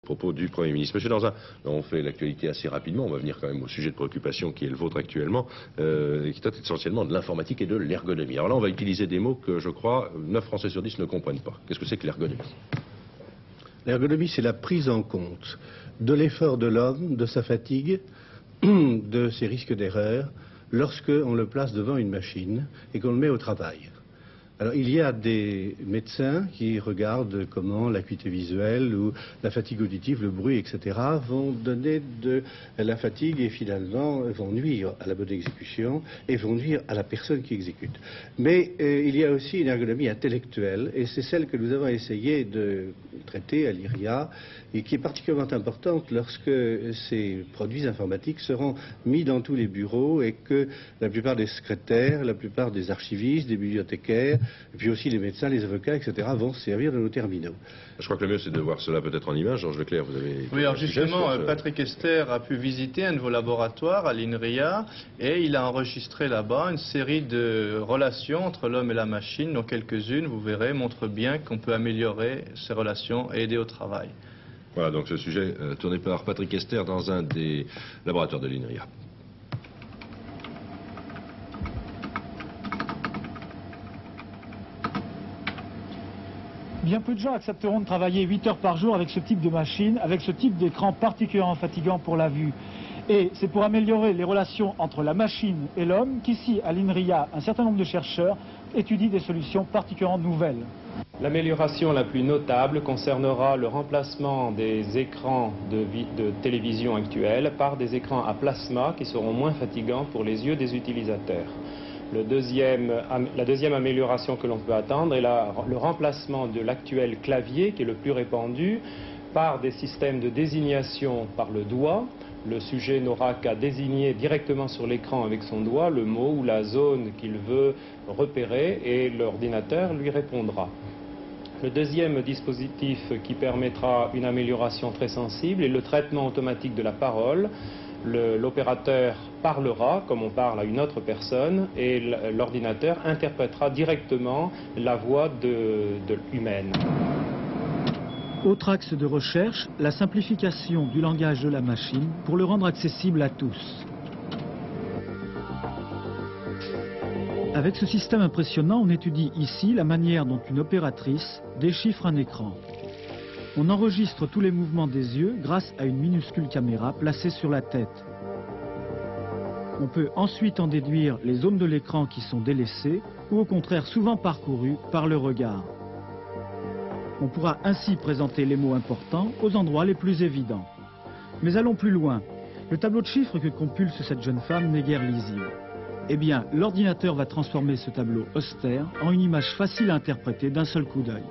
Propos du Premier ministre. Monsieur Danzin, on fait l'actualité assez rapidement, on va venir quand même au sujet de préoccupation qui est le vôtre actuellement, qui traite essentiellement de l'informatique et de l'ergonomie. Alors là, on va utiliser des mots que je crois 9 Français sur 10 ne comprennent pas. Qu'est-ce que c'est que l'ergonomie? L'ergonomie, c'est la prise en compte de l'effort de l'homme, de sa fatigue, de ses risques d'erreur, lorsqu'on le place devant une machine et qu'on le met au travail. Alors, il y a des médecins qui regardent comment l'acuité visuelle ou la fatigue auditive, le bruit, etc. vont donner de la fatigue et finalement vont nuire à la bonne exécution et vont nuire à la personne qui exécute. Mais il y a aussi une ergonomie intellectuelle et c'est celle que nous avons essayé de traiter à l'IRIA et qui est particulièrement importante lorsque ces produits informatiques seront mis dans tous les bureaux et que la plupart des secrétaires, la plupart des archivistes, des bibliothécaires, et puis aussi les médecins, les avocats, etc. vont se servir de nos terminaux. Je crois que le mieux c'est de voir cela peut-être en image. Georges Leclerc, vous avez... Oui, alors justement, Patrick Esther a pu visiter un de vos laboratoires à l'INRIA et il a enregistré là-bas une série de relations entre l'homme et la machine, dont quelques-unes, vous verrez, montrent bien qu'on peut améliorer ces relations et aider au travail. Voilà donc ce sujet tourné par Patrick Esther dans un des laboratoires de l'INRIA. Bien peu de gens accepteront de travailler 8 heures par jour avec ce type de machine, avec ce type d'écran particulièrement fatigant pour la vue. Et c'est pour améliorer les relations entre la machine et l'homme qu'ici, à l'INRIA, un certain nombre de chercheurs étudient des solutions particulièrement nouvelles. L'amélioration la plus notable concernera le remplacement des écrans de télévision actuels par des écrans à plasma qui seront moins fatigants pour les yeux des utilisateurs. La deuxième amélioration que l'on peut attendre est le remplacement de l'actuel clavier, qui est le plus répandu, par des systèmes de désignation par le doigt. Le sujet n'aura qu'à désigner directement sur l'écran avec son doigt le mot ou la zone qu'il veut repérer et l'ordinateur lui répondra. Le deuxième dispositif qui permettra une amélioration très sensible est le traitement automatique de la parole. L'opérateur parlera comme on parle à une autre personne et l'ordinateur interprétera directement la voix humaine. Autre axe de recherche, la simplification du langage de la machine pour le rendre accessible à tous. Avec ce système impressionnant, on étudie ici la manière dont une opératrice déchiffre un écran. On enregistre tous les mouvements des yeux grâce à une minuscule caméra placée sur la tête. On peut ensuite en déduire les zones de l'écran qui sont délaissées ou au contraire souvent parcourues par le regard. On pourra ainsi présenter les mots importants aux endroits les plus évidents. Mais allons plus loin. Le tableau de chiffres que compulse cette jeune femme n'est guère lisible. Eh bien, l'ordinateur va transformer ce tableau austère en une image facile à interpréter d'un seul coup d'œil.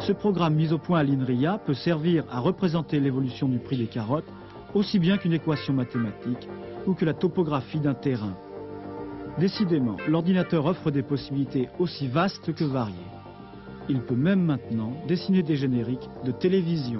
Ce programme mis au point à l'INRIA peut servir à représenter l'évolution du prix des carottes, aussi bien qu'une équation mathématique ou que la topographie d'un terrain. Décidément, l'ordinateur offre des possibilités aussi vastes que variées. Il peut même maintenant dessiner des génériques de télévision.